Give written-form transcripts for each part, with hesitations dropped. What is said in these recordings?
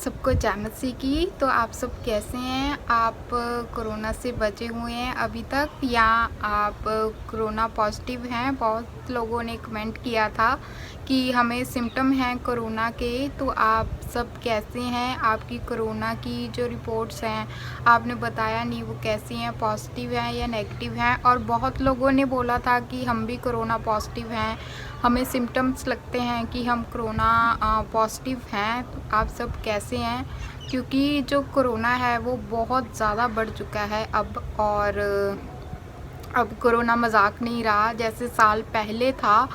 सबको जय मसीह की। तो आप सब कैसे हैं? आप कोरोना से बचे हुए हैं अभी तक, या आप कोरोना पॉजिटिव हैं? बहुत लोगों ने कमेंट किया था कि हमें सिम्टम हैं कोरोना के। तो आप सब कैसे हैं? आपकी कोरोना की जो रिपोर्ट्स हैं आपने बताया नहीं, वो कैसी हैं, पॉजिटिव हैं या नेगेटिव हैं? और बहुत लोगों ने बोला था कि हम भी कोरोना पॉजिटिव हैं, हमें सिम्टम्स लगते हैं कि हम कोरोना पॉजिटिव हैं। तो आप सब कैसे हैं? क्योंकि जो कोरोना है वो बहुत ज़्यादा बढ़ चुका है अब, और अब कोरोना मजाक नहीं रहा। जैसे साल पहले था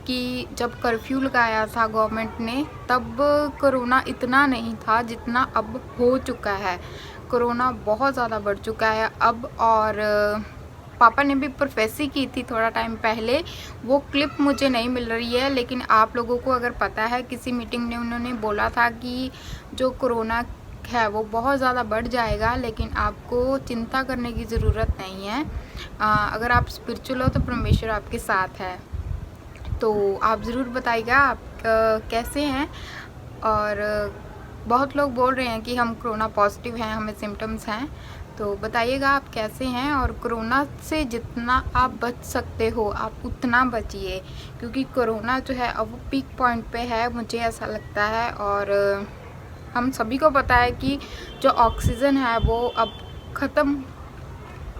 कि जब कर्फ्यू लगाया था गवर्नमेंट ने, तब कोरोना इतना नहीं था जितना अब हो चुका है। कोरोना बहुत ज़्यादा बढ़ चुका है अब। और पापा ने भी प्रोफेसी की थी थोड़ा टाइम पहले, वो क्लिप मुझे नहीं मिल रही है, लेकिन आप लोगों को अगर पता है, किसी मीटिंग में उन्होंने बोला था कि जो कोरोना है वो बहुत ज़्यादा बढ़ जाएगा, लेकिन आपको चिंता करने की ज़रूरत नहीं है। अगर आप स्पिरिचुअल हो तो परमेश्वर आपके साथ है। तो आप ज़रूर बताइएगा आप कैसे हैं। और बहुत लोग बोल रहे हैं कि हम कोरोना पॉजिटिव हैं, हमें सिम्टम्स हैं। तो बताइएगा आप कैसे हैं। और कोरोना से जितना आप बच सकते हो आप उतना बचिए, क्योंकि कोरोना जो है अब पीक पॉइंट पे है, मुझे ऐसा लगता है। और हम सभी को पता है कि जो ऑक्सीजन है वो अब ख़त्म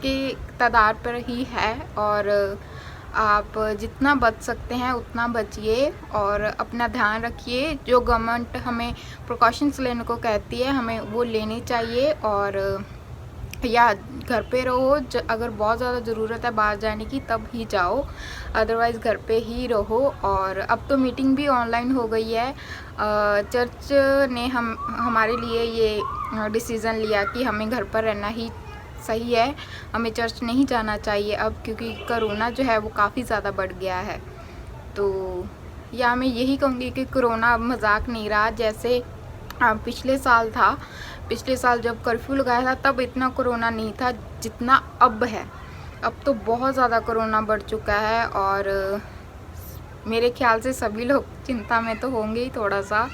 के तादाद पर ही है। और आप जितना बच सकते हैं उतना बचिए और अपना ध्यान रखिए। जो गवर्नमेंट हमें प्रिकॉशंस लेने को कहती है, हमें वो लेनी चाहिए। और या घर पे रहो, अगर बहुत ज़्यादा ज़रूरत है बाहर जाने की तब ही जाओ, अदरवाइज़ घर पे ही रहो। और अब तो मीटिंग भी ऑनलाइन हो गई है। चर्च ने हमारे लिए ये डिसीज़न लिया कि हमें घर पर रहना ही सही है, हमें चर्च नहीं जाना चाहिए अब, क्योंकि कोरोना जो है वो काफ़ी ज़्यादा बढ़ गया है। तो या मैं यही कहूँगी कि कोरोना अब मजाक नहीं रहा। जैसे पिछले साल था, पिछले साल जब कर्फ्यू लगाया था तब इतना कोरोना नहीं था जितना अब है। अब तो बहुत ज़्यादा कोरोना बढ़ चुका है, और मेरे ख्याल से सभी लोग चिंता में तो होंगे ही थोड़ा सा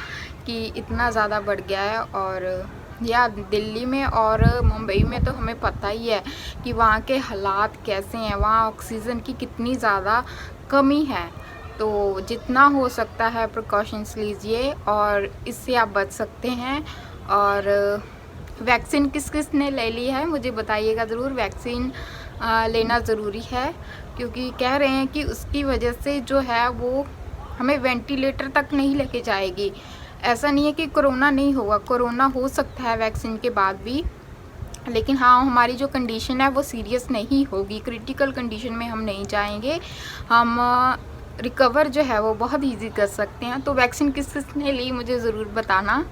कि इतना ज़्यादा बढ़ गया है। और या दिल्ली में और मुंबई में तो हमें पता ही है कि वहाँ के हालात कैसे हैं, वहाँ ऑक्सीजन की कितनी ज़्यादा कमी है। तो जितना हो सकता है प्रिकॉशंस लीजिए और इससे आप बच सकते हैं। और वैक्सीन किस किस ने ले ली है मुझे बताइएगा ज़रूर। वैक्सीन लेना ज़रूरी है, क्योंकि कह रहे हैं कि उसकी वजह से जो है वो हमें वेंटिलेटर तक नहीं लेके जाएगी। ऐसा नहीं है कि कोरोना नहीं होगा, कोरोना हो सकता है वैक्सीन के बाद भी, लेकिन हाँ हमारी जो कंडीशन है वो सीरियस नहीं होगी, क्रिटिकल कंडीशन में हम नहीं जाएंगे, हम रिकवर जो है वो बहुत इजी कर सकते हैं। तो वैक्सीन किस किसने ली मुझे ज़रूर बताना।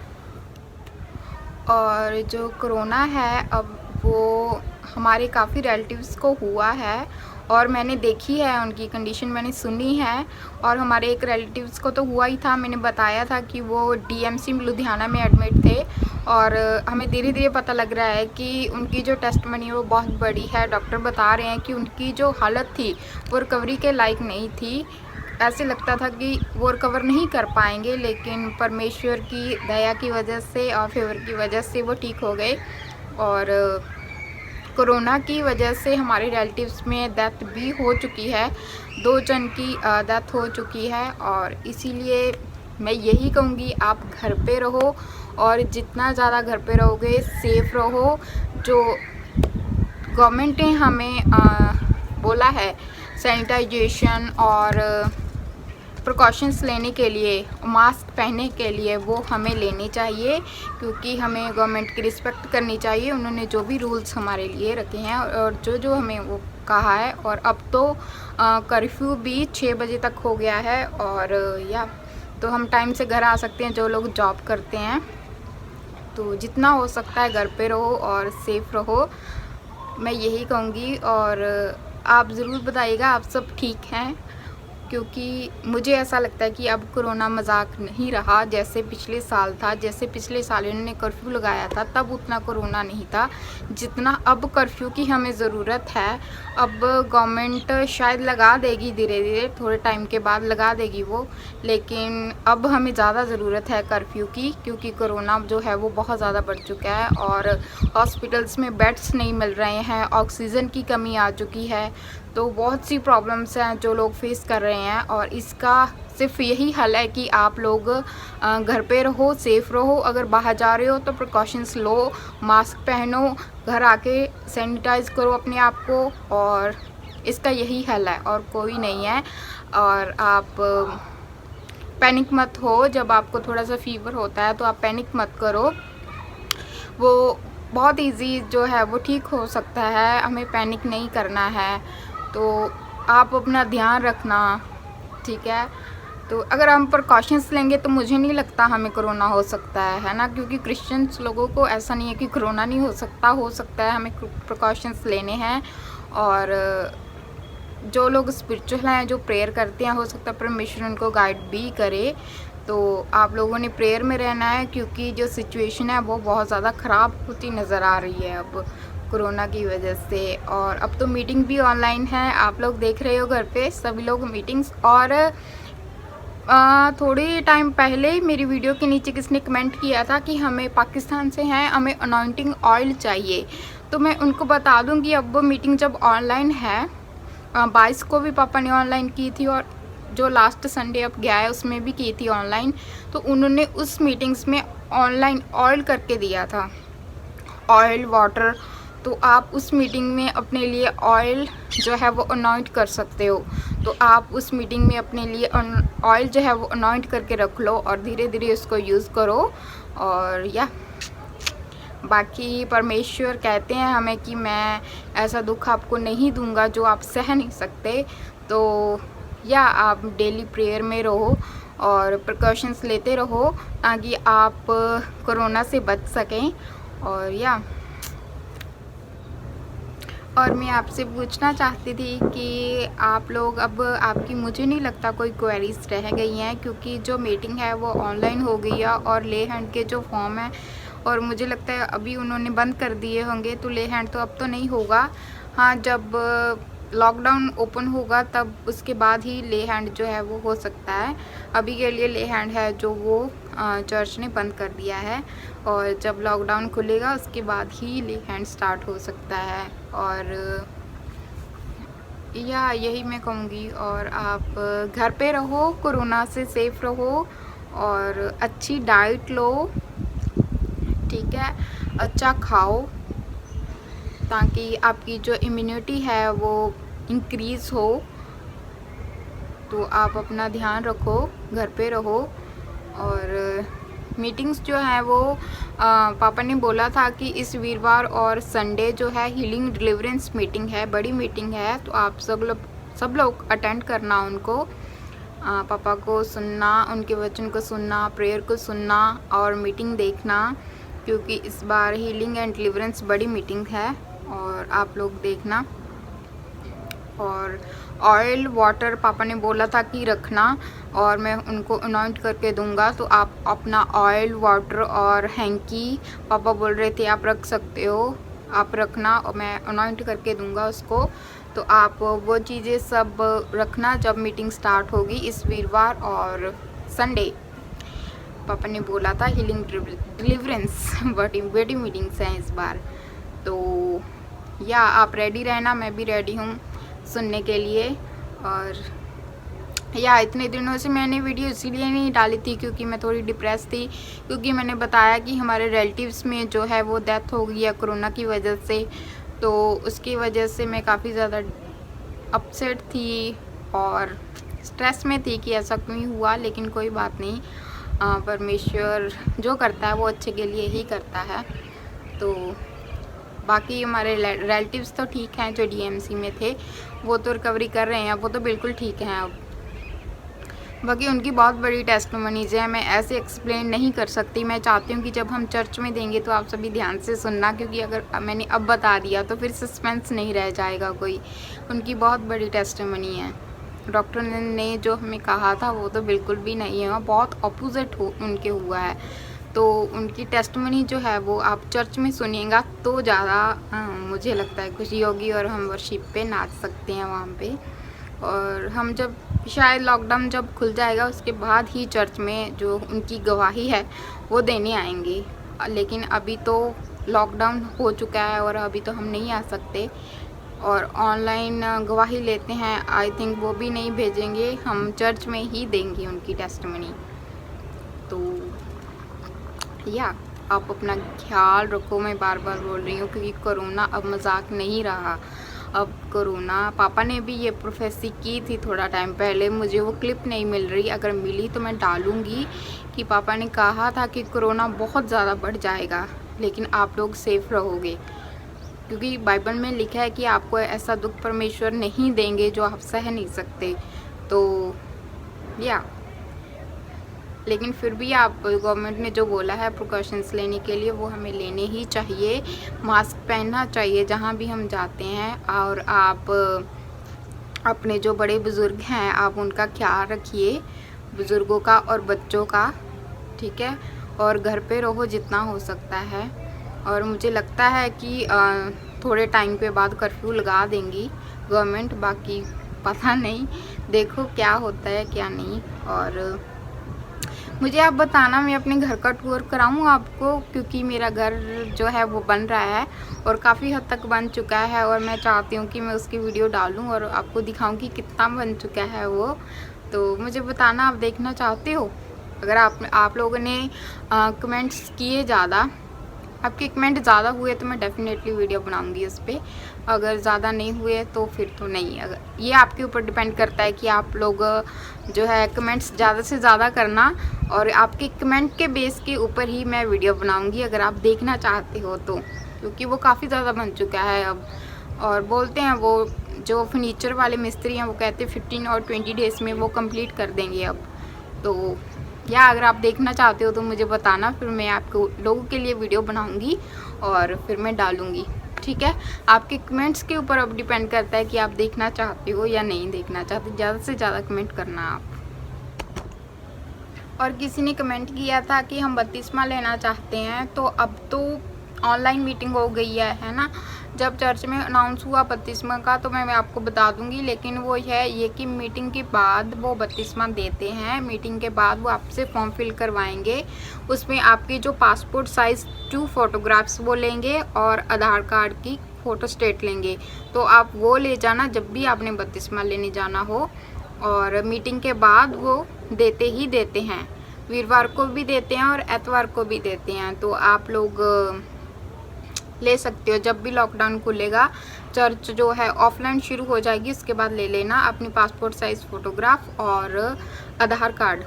और जो कोरोना है अब वो हमारे काफ़ी रिलेटिव्स को हुआ है, और मैंने देखी है उनकी कंडीशन, मैंने सुनी है। और हमारे एक रिलेटिव्स को तो हुआ ही था, मैंने बताया था कि वो डीएमसी लुधियाना में एडमिट थे। और हमें धीरे धीरे पता लग रहा है कि उनकी जो टेस्टमनी है वो बहुत बड़ी है। डॉक्टर बता रहे हैं कि उनकी जो हालत थी वो रिकवरी के लायक नहीं थी। ऐसे लगता था कि वो रिकवर नहीं कर पाएंगे, लेकिन परमेश्वर की दया की वजह से और फेवर की वजह से वो ठीक हो गए। और कोरोना की वजह से हमारे रिलेटिव्स में डेथ भी हो चुकी है, 2 जन की डेथ हो चुकी है। और इसीलिए मैं यही कहूँगी आप घर पे रहो, और जितना ज़्यादा घर पे रहोगे सेफ़ रहो। जो गवर्नमेंट ने हमें बोला है सैनिटाइजेशन और प्रिकॉशंस लेने के लिए, मास्क पहनने के लिए, वो हमें लेनी चाहिए, क्योंकि हमें गवर्नमेंट की रिस्पेक्ट करनी चाहिए। उन्होंने जो भी रूल्स हमारे लिए रखे हैं और जो जो हमें वो कहा है। और अब तो कर्फ्यू भी 6 बजे तक हो गया है, और या तो हम टाइम से घर आ सकते हैं जो लोग जॉब करते हैं। तो जितना हो सकता है घर पे रहो और सेफ़ रहो, मैं यही कहूँगी। और आप ज़रूर बताइएगा आप सब ठीक हैं, क्योंकि मुझे ऐसा लगता है कि अब कोरोना मजाक नहीं रहा। जैसे पिछले साल था, जैसे पिछले साल इन्होंने कर्फ्यू लगाया था, तब उतना कोरोना नहीं था जितना अब कर्फ्यू की हमें ज़रूरत है। अब गवर्नमेंट शायद लगा देगी, धीरे धीरे थोड़े टाइम के बाद लगा देगी वो, लेकिन अब हमें ज़्यादा ज़रूरत है कर्फ्यू की, क्योंकि कोरोना जो है वो बहुत ज़्यादा बढ़ चुका है और हॉस्पिटल्स में बेड्स नहीं मिल रहे हैं, ऑक्सीजन की कमी आ चुकी है। तो बहुत सी प्रॉब्लम्स हैं जो लोग फेस कर रहे हैं, और इसका सिर्फ यही हल है कि आप लोग घर पे रहो, सेफ़ रहो। अगर बाहर जा रहे हो तो प्रिकॉशंस लो, मास्क पहनो, घर आके सैनिटाइज करो अपने आप को, और इसका यही हल है और कोई नहीं है। और आप पैनिक मत हो। जब आपको थोड़ा सा फीवर होता है तो आप पैनिक मत करो, वो बहुत इजी जो है वो ठीक हो सकता है, हमें पैनिक नहीं करना है। तो आप अपना ध्यान रखना, ठीक है। तो अगर हम प्रिकॉशंस लेंगे तो मुझे नहीं लगता हमें कोरोना हो सकता है ना, क्योंकि क्रिश्चियंस लोगों को ऐसा नहीं है कि कोरोना नहीं हो सकता है, हमें प्रिकॉशंस लेने हैं। और जो लोग स्पिरिचुअल हैं, जो प्रेयर करते हैं, हो सकता है परमेश्वर उनको गाइड भी करे। तो आप लोगों ने प्रेयर में रहना है, क्योंकि जो सिचुएशन है वो बहुत ज़्यादा ख़राब होती नज़र आ रही है अब कोरोना की वजह से। और अब तो मीटिंग भी ऑनलाइन है, आप लोग देख रहे हो घर पे सभी लोग मीटिंग्स। और थोड़ी टाइम पहले मेरी वीडियो के नीचे किसने कमेंट किया था कि हमें पाकिस्तान से हैं, हमें अनॉइंटिंग ऑयल चाहिए। तो मैं उनको बता दूं कि अब वो मीटिंग जब ऑनलाइन है, 22 को भी पापा ने ऑनलाइन की थी, और जो लास्ट संडे अब गया है उसमें भी की थी ऑनलाइन। तो उन्होंने उस मीटिंग्स में ऑनलाइन ऑयल करके दिया था, ऑयल वाटर। तो आप उस मीटिंग में अपने लिए ऑयल जो है वो अनॉइंट कर सकते हो। तो आप उस मीटिंग में अपने लिए ऑयल जो है वो अनॉइंट करके रख लो और धीरे धीरे उसको यूज़ करो। और या बाकी परमेश्वर कहते हैं हमें कि मैं ऐसा दुख आपको नहीं दूंगा जो आप सह नहीं सकते। तो या आप डेली प्रेयर में रहो और प्रिकॉशंस लेते रहो ताकि आप कोरोना से बच सकें। और मैं आपसे पूछना चाहती थी कि आप लोग अब आपकी मुझे नहीं लगता कोई क्वेरीज रह गई हैं, क्योंकि जो मीटिंग है वो ऑनलाइन हो गई है। और ले हैंड के जो फॉर्म है, और मुझे लगता है अभी उन्होंने बंद कर दिए होंगे, तो ले हैंड तो अब तो नहीं होगा। हाँ, जब लॉकडाउन ओपन होगा तब उसके बाद ही ले हैंड जो है वो हो सकता है। अभी के लिए ले हैंड है जो वो चर्च ने बंद कर दिया है, और जब लॉकडाउन खुलेगा उसके बाद ही ले हैंड स्टार्ट हो सकता है। और या यही मैं कहूँगी। और आप घर पे रहो, कोरोना से सेफ रहो और अच्छी डाइट लो, ठीक है, अच्छा खाओ ताकि आपकी जो इम्यूनिटी है वो इंक्रीज़ हो। तो आप अपना ध्यान रखो, घर पे रहो। और मीटिंग्स जो है वो पापा ने बोला था कि इस वीरवार और संडे जो है हीलिंग डिलीवरेंस मीटिंग है, बड़ी मीटिंग है। तो आप सब लोग अटेंड करना उनको, पापा को सुनना, उनके वचन को सुनना, प्रेयर को सुनना और मीटिंग देखना, क्योंकि इस बार हीलिंग एंड डिलीवरेंस बड़ी मीटिंग है और आप लोग देखना। और ऑयल वाटर पापा ने बोला था कि रखना, और मैं उनको अनॉइंट करके दूंगा। तो आप अपना ऑयल वाटर और हैंकी पापा बोल रहे थे आप रख सकते हो, आप रखना, और मैं अनॉइंट करके दूंगा उसको। तो आप वो चीज़ें सब रखना जब मीटिंग स्टार्ट होगी इस वीरवार और संडे। पापा ने बोला था हीलिंग डिलीवरेंस बड़ी मीटिंग्स हैं इस बार। तो या आप रेडी रहना, मैं भी रेडी हूँ सुनने के लिए। और या इतने दिनों से मैंने वीडियो इसीलिए नहीं डाली थी क्योंकि मैं थोड़ी डिप्रेस थी, क्योंकि मैंने बताया कि हमारे रिलेटिव्स में जो है वो डेथ हो गई है कोरोना की वजह से। तो उसकी वजह से मैं काफ़ी ज़्यादा अपसेट थी और स्ट्रेस में थी कि ऐसा क्यों हुआ, लेकिन कोई बात नहीं, परमेश्वर जो करता है वो अच्छे के लिए ही करता है। तो बाकी हमारे रिलेटिव्स तो ठीक हैं, जो डीएमसी में थे वो तो रिकवरी कर रहे हैं, वो तो बिल्कुल ठीक हैं अब। बाकी उनकी बहुत बड़ी टेस्टिमनीज़ है, मैं ऐसे एक्सप्लेन नहीं कर सकती। मैं चाहती हूँ कि जब हम चर्च में देंगे तो आप सभी ध्यान से सुनना, क्योंकि अगर मैंने अब बता दिया तो फिर सस्पेंस नहीं रह जाएगा कोई। उनकी बहुत बड़ी टेस्टिमनी है। डॉक्टर ने जो हमें कहा था वो तो बिल्कुल भी नहीं है, बहुत अपोजिट उनके हुआ है। तो उनकी टेस्टमनी जो है वो आप चर्च में सुनिएगा तो ज़्यादा मुझे लगता है खुशी होगी, और हम वर्शिप पे नाच सकते हैं वहाँ पे। और हम जब शायद लॉकडाउन जब खुल जाएगा उसके बाद ही चर्च में जो उनकी गवाही है वो देने आएंगे, लेकिन अभी तो लॉकडाउन हो चुका है और अभी तो हम नहीं आ सकते। और ऑनलाइन गवाही लेते हैं, आई थिंक वो भी नहीं भेजेंगे, हम चर्च में ही देंगे उनकी टेस्टमनी। तो या आप अपना ख्याल रखो, मैं बार बार बोल रही हूँ, क्योंकि कोरोना अब मजाक नहीं रहा। अब कोरोना, पापा ने भी ये प्रोफेसी की थी थोड़ा टाइम पहले, मुझे वो क्लिप नहीं मिल रही, अगर मिली तो मैं डालूँगी, कि पापा ने कहा था कि कोरोना बहुत ज़्यादा बढ़ जाएगा लेकिन आप लोग सेफ रहोगे, क्योंकि बाइबल में लिखा है कि आपको ऐसा दुख परमेश्वर नहीं देंगे जो आप सह नहीं सकते। तो या लेकिन फिर भी आप, गवर्नमेंट ने जो बोला है प्रिकॉशंस लेने के लिए, वो हमें लेने ही चाहिए। मास्क पहनना चाहिए जहाँ भी हम जाते हैं, और आप अपने जो बड़े बुज़ुर्ग हैं आप उनका ख्याल रखिए, बुज़ुर्गों का और बच्चों का, ठीक है। और घर पे रहो जितना हो सकता है। और मुझे लगता है कि थोड़े टाइम के बाद कर्फ्यू लगा देंगी गवर्नमेंट, बाकी पता नहीं, देखो क्या होता है क्या नहीं। और मुझे आप बताना, मैं अपने घर का टूर कराऊँ आपको, क्योंकि मेरा घर जो है वो बन रहा है और काफ़ी हद तक बन चुका है, और मैं चाहती हूँ कि मैं उसकी वीडियो डालूँ और आपको दिखाऊँ कि कितना बन चुका है वो। तो मुझे बताना, आप देखना चाहते हो? अगर आप लोगों ने कमेंट्स किए ज़्यादा, आपके कमेंट ज़्यादा हुए तो मैं डेफिनेटली वीडियो बनाऊंगी उस पर, अगर ज़्यादा नहीं हुए तो फिर तो नहीं। अगर ये आपके ऊपर डिपेंड करता है कि आप लोग जो है कमेंट्स ज़्यादा से ज़्यादा करना, और आपके कमेंट के बेस के ऊपर ही मैं वीडियो बनाऊंगी अगर आप देखना चाहते हो तो, क्योंकि वो काफ़ी ज़्यादा बन चुका है अब। और बोलते हैं वो जो फर्नीचर वाले मिस्त्री हैं वो कहते हैं 15 और 20 डेज़ में वो कंप्लीट कर देंगे अब। तो या अगर आप देखना चाहते हो तो मुझे बताना, फिर मैं आपको लोगों के लिए वीडियो बनाऊंगी और फिर मैं डालूंगी, ठीक है। आपके कमेंट्स के ऊपर अब डिपेंड करता है कि आप देखना चाहते हो या नहीं देखना चाहते। ज़्यादा से ज़्यादा कमेंट करना आप। और किसी ने कमेंट किया था कि हम बपतिस्मा लेना चाहते हैं, तो अब तो ऑनलाइन मीटिंग हो गई है ना। जब चर्च में अनाउंस हुआ बपतिस्मा का तो मैं आपको बता दूंगी, लेकिन वो है ये कि मीटिंग के बाद वो बपतिस्मा देते हैं। मीटिंग के बाद वो आपसे फॉर्म फिल करवाएंगे, उसमें आपकी जो पासपोर्ट साइज़ 2 फोटोग्राफ्स वो लेंगे और आधार कार्ड की फ़ोटो स्टेट लेंगे। तो आप वो ले जाना जब भी आपने बपतिस्मा लेने जाना हो। और मीटिंग के बाद वो देते ही देते हैं, वीरवार को भी देते हैं और एतवार को भी देते हैं। तो आप लोग ले सकते हो जब भी लॉकडाउन खुलेगा। चर्च जो है ऑफलाइन शुरू हो जाएगी, उसके बाद ले लेना अपनी पासपोर्ट साइज़ फ़ोटोग्राफ और आधार कार्ड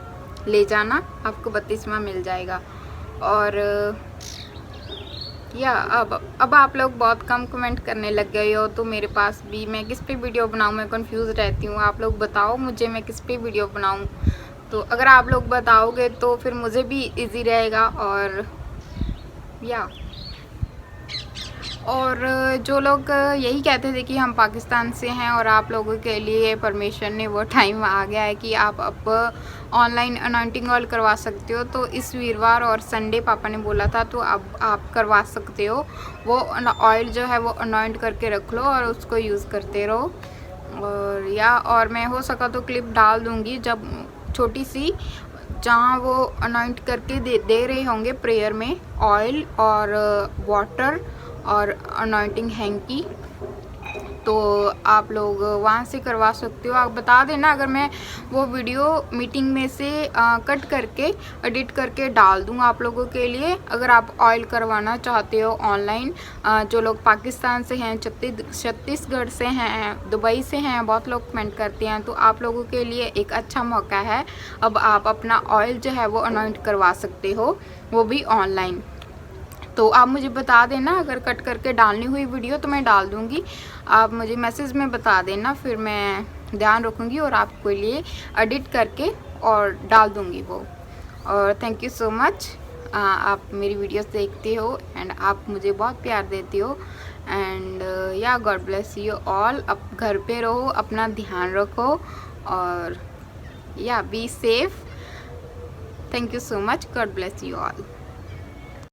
ले जाना, आपको बपतिस्मा मिल जाएगा। और या अब आप लोग बहुत कम कमेंट करने लग गए हो, तो मेरे पास भी, मैं किस पे वीडियो बनाऊँ, मैं कंफ्यूज रहती हूँ। आप लोग बताओ मुझे मैं किस पे वीडियो बनाऊँ, तो अगर आप लोग बताओगे तो फिर मुझे भी इजी रहेगा। और जो लोग यही कहते थे कि हम पाकिस्तान से हैं और आप लोगों के लिए परमेश्वर ने वो टाइम आ गया है कि आप अब ऑनलाइन अनॉइंटिंग ऑयल करवा सकते हो, तो इस वीरवार और संडे पापा ने बोला था, तो अब आप करवा सकते हो। वो ऑयल जो है वो अनॉइंट करके रख लो और उसको यूज़ करते रहो। और मैं हो सका तो क्लिप डाल दूँगी जब छोटी सी, जहाँ वो अनॉइंट करके दे रहे होंगे प्रेयर में ऑयल और वाटर और अनॉइंटिंग हैंकी, तो आप लोग वहाँ से करवा सकते हो। आप बता देना, अगर मैं वो वीडियो मीटिंग में से कट करके एडिट करके डाल दूँ आप लोगों के लिए। अगर आप ऑयल करवाना चाहते हो ऑनलाइन, जो लोग पाकिस्तान से हैं, छत्तीसगढ़ से हैं, दुबई से हैं, बहुत लोग कमेंट करते हैं, तो आप लोगों के लिए एक अच्छा मौका है। अब आप अपना ऑयल जो है वो अनॉइंट करवा सकते हो, वो भी ऑनलाइन। तो आप मुझे बता देना, अगर कट करके डालनी हुई वीडियो तो मैं डाल दूँगी, आप मुझे मैसेज में बता देना, फिर मैं ध्यान रखूँगी और आपके लिए एडिट करके और डाल दूँगी वो। और थैंक यू सो मच, आप मेरी वीडियोस देखते हो एंड आप मुझे बहुत प्यार देते हो। एंड या गॉड ब्लेस यू ऑल। अब घर पे रहो, अपना ध्यान रखो और या be safe. Thank you so much, God bless you all.